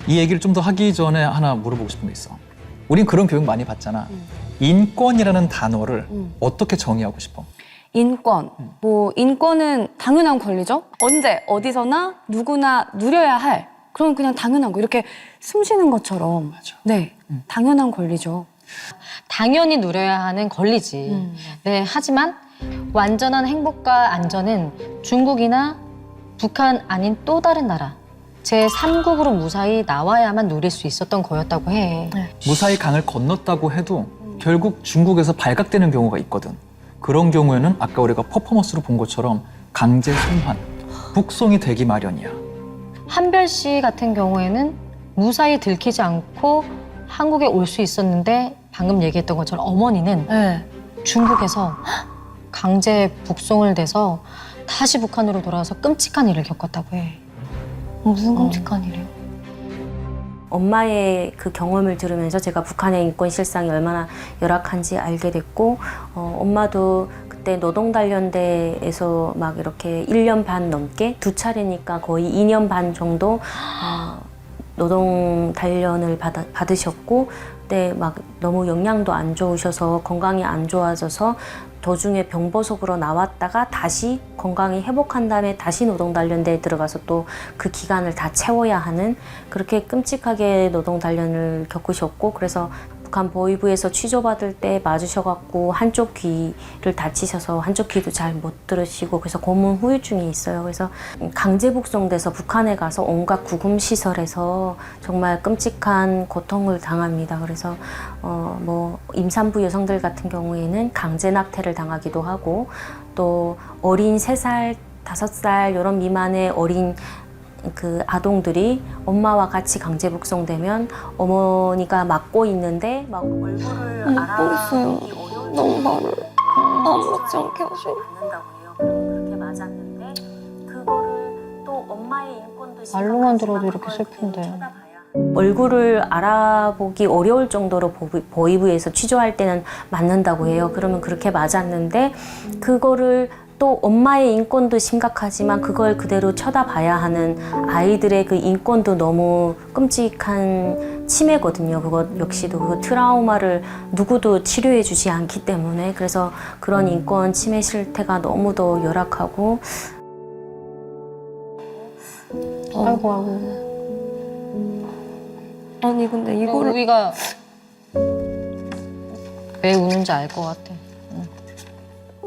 이 얘기를 좀 더 하기 전에 하나 물어보고 싶은 게 있어. 우린 그런 교육 많이 받잖아. 인권이라는 단어를 어떻게 정의하고 싶어? 인권. 뭐 인권은 당연한 권리죠. 언제 어디서나 누구나 누려야 할 그런 그냥 당연한 거. 이렇게 숨 쉬는 것처럼. 맞아. 네, 당연한 권리죠. 당연히 누려야 하는 권리지. 네, 하지만 완전한 행복과 안전은 중국이나 북한 아닌 또 다른 나라, 제3국으로 무사히 나와야만 누릴 수 있었던 거였다고 해. 무사히 강을 건넜다고 해도 결국 중국에서 발각되는 경우가 있거든. 그런 경우에는 아까 우리가 퍼포먼스로 본 것처럼 강제 송환, 북송이 되기 마련이야. 한별 씨 같은 경우에는 무사히 들키지 않고 한국에 올 수 있었는데 방금 얘기했던 것처럼 어머니는 네. 중국에서 강제 북송을 돼서 다시 북한으로 돌아와서 끔찍한 일을 겪었다고 해. 무슨 끔찍한 일이에요? 엄마의 그 경험을 들으면서 제가 북한의 인권 실상이 얼마나 열악한지 알게 됐고, 엄마도 그때 노동단련대에서 막 이렇게 1년 반 넘게 두 차례니까 거의 2년 반 정도 노동단련을 받으셨고, 그때 막 너무 영양도 안 좋으셔서 건강이 안 좋아져서 도중에 병보석으로 나왔다가 다시 건강이 회복한 다음에 다시 노동단련대에 들어가서 또 그 기간을 다 채워야 하는 그렇게 끔찍하게 노동단련을 겪으셨고, 그래서 북한 보위부에서 취조받을 때 맞으셔갖고 한쪽 귀를 다치셔서 한쪽 귀도 잘 못 들으시고 그래서 고문 후유증이 있어요. 그래서 강제 북송돼서 북한에 가서 온갖 구금시설에서 정말 끔찍한 고통을 당합니다. 그래서 뭐 임산부 여성들 같은 경우에는 강제 낙태를 당하기도 하고, 또 어린 3살, 5살 이런 미만의 어린 그 아동들이 엄마와 같이 강제 북송되면 어머니가 맡고 있는데 막 얼굴을 알아보기 어려운 너무 말을 아무렇지 않게 하시고 받는다고 해요. 그렇게 맞았는데 그거를 또 엄마의 인권도 말로만 심각하지만 들어도 이렇게 그걸 슬픈데. 그대로 쳐다봐야 얼굴을 알아보기 어려울 정도로 보위부에서 취조할 때는 맞는다고 해요. 그러면 그렇게 맞았는데 그거를 또 엄마의 인권도 심각하지만 그걸 그대로 쳐다봐야 하는 아이들의 그 인권도 너무 끔찍한 침해거든요. 그것 역시도 그 트라우마를 누구도 치료해 주지 않기 때문에, 그래서 그런 인권 침해 실태가 너무도 열악하고. 아이고 아이고. 아니 근데 이거를 우리가 왜 우는지 알 것 같아.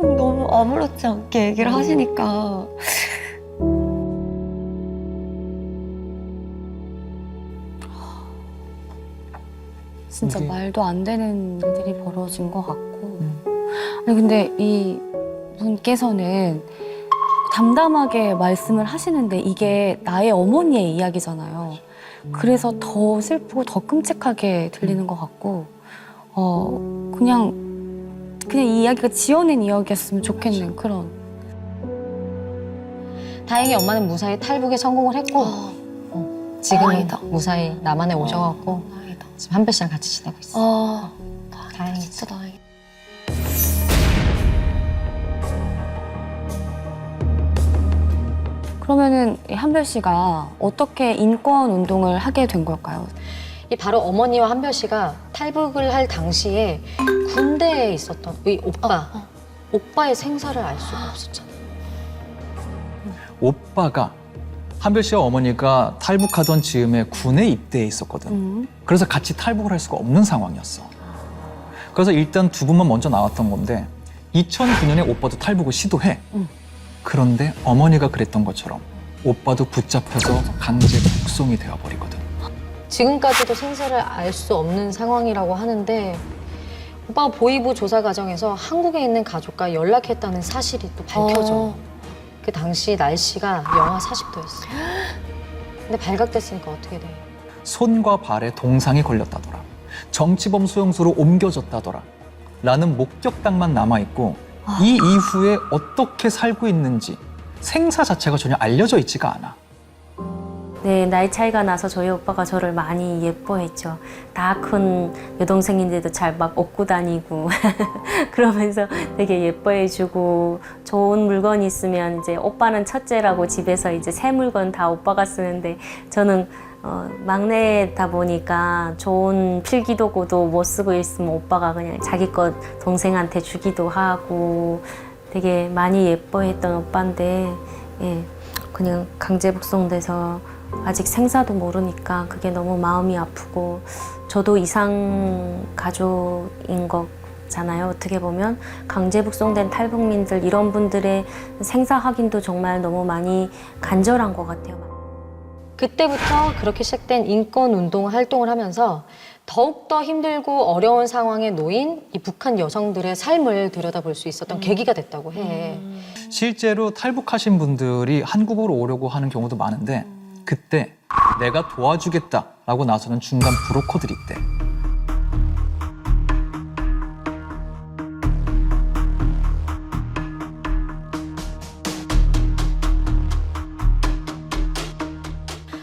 너무 아무렇지 않게 얘기를 하시니까 진짜 이게- 말도 안 되는 일들이 벌어진 것 같고. 아니 근데 이 분께서는 담담하게 말씀을 하시는데 이게 나의 어머니의 이야기잖아요. 그래서 더 슬프고 더 끔찍하게 들리는 것 같고, 그냥 이 이야기가 지어낸 이야기였으면 좋겠는 그런. 다행히 엄마는 무사히 탈북에 성공을 했고 지금은 다행이다. 무사히 남한에 오셔갖고 다행이다. 지금 한별 씨랑 같이 지내고 있어. 다행이지. 진짜 다행이다. 그러면은 이 한별 씨가 어떻게 인권 운동을 하게 된 걸까요? 이 바로 어머니와 한별 씨가 탈북을 할 당시에 군대에 있었던 이 오빠의 생사를 알 수가 없었잖아. 오빠가 한별 씨와 어머니가 탈북하던 즈음에 군에 입대해 있었거든. 그래서 같이 탈북을 할 수가 없는 상황이었어. 그래서 일단 두 분만 먼저 나왔던 건데 2009년에 오빠도 탈북을 시도해. 그런데 어머니가 그랬던 것처럼 오빠도 붙잡혀서 강제 북송이 되어버리거든. 지금까지도 생사를 알 수 없는 상황이라고 하는데 오빠가 보위부 조사 과정에서 한국에 있는 가족과 연락했다는 사실이 또 밝혀져. 그 당시 날씨가 영하 40도였어. 근데 발각됐으니까 어떻게 돼? 손과 발에 동상이 걸렸다더라. 정치범 수용소로 옮겨졌다더라. 라는 목격담만 남아있고 이 이후에 어떻게 살고 있는지 생사 자체가 전혀 알려져 있지가 않아. 네, 나이 차이가 나서 저희 오빠가 저를 많이 예뻐했죠. 다 큰 여동생인데도 잘 막 업고 다니고 그러면서 되게 예뻐해주고 좋은 물건 있으면 이제 오빠는 첫째라고 집에서 이제 새 물건 다 오빠가 쓰는데 저는 막내다 보니까 좋은 필기도구도 못 쓰고 있으면 오빠가 그냥 자기 것 동생한테 주기도 하고 되게 많이 예뻐했던 오빠인데 예, 그냥 강제 북송돼서 아직 생사도 모르니까 그게 너무 마음이 아프고 저도 이상 가족인 거잖아요. 어떻게 보면 강제 북송된 탈북민들 이런 분들의 생사 확인도 정말 너무 많이 간절한 것 같아요. 그때부터 그렇게 시작된 인권운동 활동을 하면서 더욱더 힘들고 어려운 상황에 놓인 이 북한 여성들의 삶을 들여다볼 수 있었던 계기가 됐다고 해. 실제로 탈북하신 분들이 한국으로 오려고 하는 경우도 많은데 그때 내가 도와주겠다라고 나서는 중간 브로커들이 있대.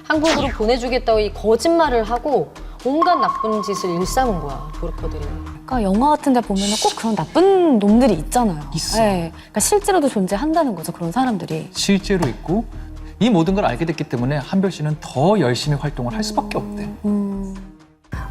한국으로 보내주겠다고 이 거짓말을 하고 온갖 나쁜 짓을 일삼은 거야, 브로커들이. 그러니까 영화 같은 데 보면 꼭 그런 나쁜 놈들이 있잖아요. 있어. 네. 그러니까 실제로도 존재한다는 거죠, 그런 사람들이. 실제로 있고 이 모든 걸 알게 됐기 때문에 한별 씨는 더 열심히 활동을 할 수밖에 없대.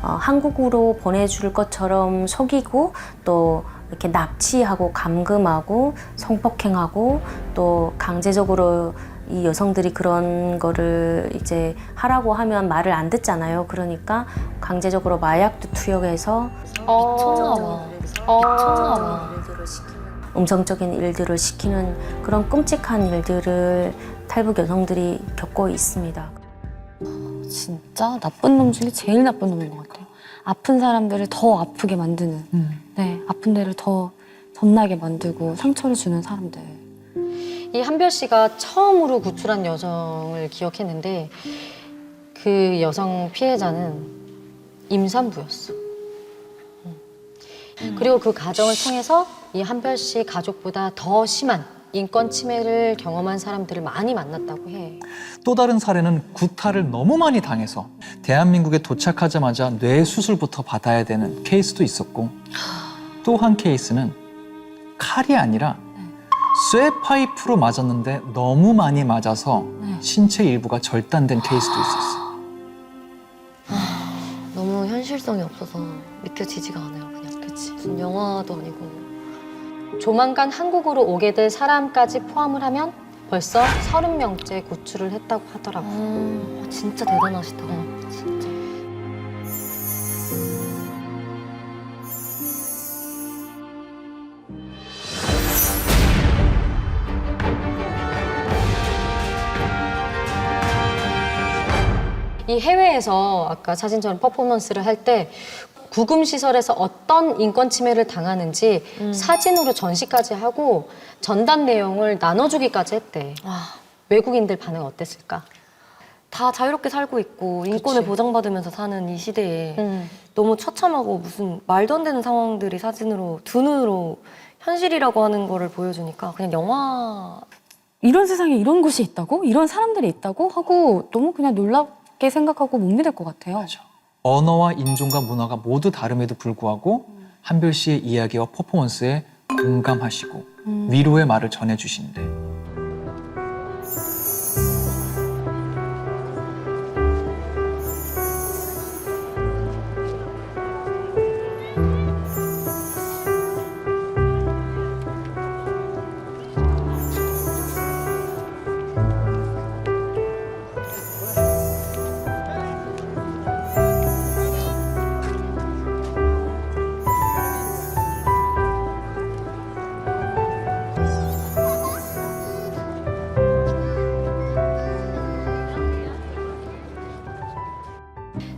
한국으로 보내줄 것처럼 속이고 또 이렇게 납치하고 감금하고 성폭행하고 또 강제적으로 이 여성들이 그런 거를 이제 하라고 하면 말을 안 듣잖아요. 그러니까 강제적으로 마약도 투여해서 미쳤나 봐. 음성적인 일들을 시키는 그런 끔찍한 일들을 탈북 여성들이 겪고 있습니다. 진짜 나쁜 놈 중에 제일 나쁜 놈인 것 같아요. 아픈 사람들을 더 아프게 만드는, 네, 아픈 데를 더 덧나게 만들고 상처를 주는 사람들. 이 한별 씨가 처음으로 구출한 여성을 기억했는데 그 여성 피해자는 임산부였어. 그리고 그 가정을 통해서 이 한별 씨 가족보다 더 심한 인권 침해를 경험한 사람들을 많이 만났다고 해. 또 다른 사례는 구타를 너무 많이 당해서 대한민국에 도착하자마자 뇌 수술부터 받아야 되는 케이스도 있었고 또 한 케이스는 칼이 아니라 쇠 파이프로 맞았는데 너무 많이 맞아서 신체 일부가 절단된 케이스도 있었어. 너무 현실성이 없어서 믿겨지지가 않아요. 그냥 그치. 무슨 영화도 아니고. 조만간 한국으로 오게 될 사람까지 포함을 하면 벌써 30명째 구출을 했다고 하더라고. 진짜 대단하시다. 진짜. 이 해외에서 아까 사진처럼 퍼포먼스를 할 때 구금시설에서 어떤 인권 침해를 당하는지 사진으로 전시까지 하고 전단 내용을 나눠주기까지 했대. 외국인들 반응 어땠을까? 다 자유롭게 살고 있고 인권을 그치. 보장받으면서 사는 이 시대에 너무 처참하고 무슨 말도 안 되는 상황들이 사진으로 두 눈으로 현실이라고 하는 거를 보여주니까 그냥 영화. 이런 세상에 이런 곳이 있다고? 이런 사람들이 있다고? 하고 너무 그냥 놀랍게 생각하고 못 믿을 것 같아요. 맞아. 언어와 인종과 문화가 모두 다름에도 불구하고 한별 씨의 이야기와 퍼포먼스에 공감하시고 위로의 말을 전해주신대.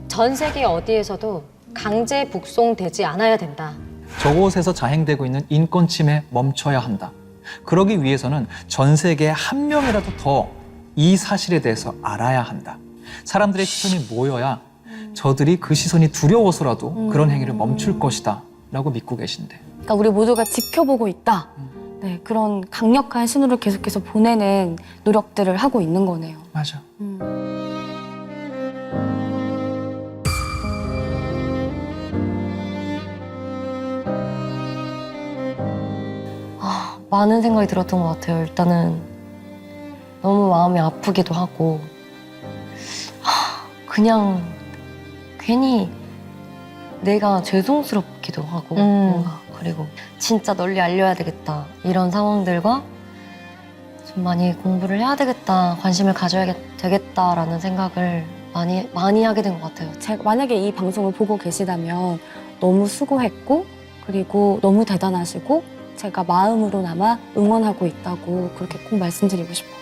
전 세계 어디에서도 강제 북송되지 않아야 된다. 저곳에서 자행되고 있는 인권 침해 멈춰야 한다. 그러기 위해서는 전 세계에 한 명이라도 더 이 사실에 대해서 알아야 한다. 사람들의 시선이 모여야 저들이 그 시선이 두려워서라도 그런 행위를 멈출 것이다 라고 믿고 계신데. 그러니까 우리 모두가 지켜보고 있다. 네, 그런 강력한 신호를 계속해서 보내는 노력들을 하고 있는 거네요. 맞아. 많은 생각이 들었던 것 같아요. 일단은 너무 마음이 아프기도 하고 그냥 괜히 내가 죄송스럽기도 하고 뭔가 그리고 진짜 널리 알려야 되겠다 이런 상황들과 좀 많이 공부를 해야 되겠다 관심을 가져야 되겠다라는 생각을 많이 하게 된 것 같아요. 제가 만약에 이 방송을 보고 계시다면 너무 수고했고 그리고 너무 대단하시고 제가 마음으로나마 응원하고 있다고 그렇게 꼭 말씀드리고 싶어요.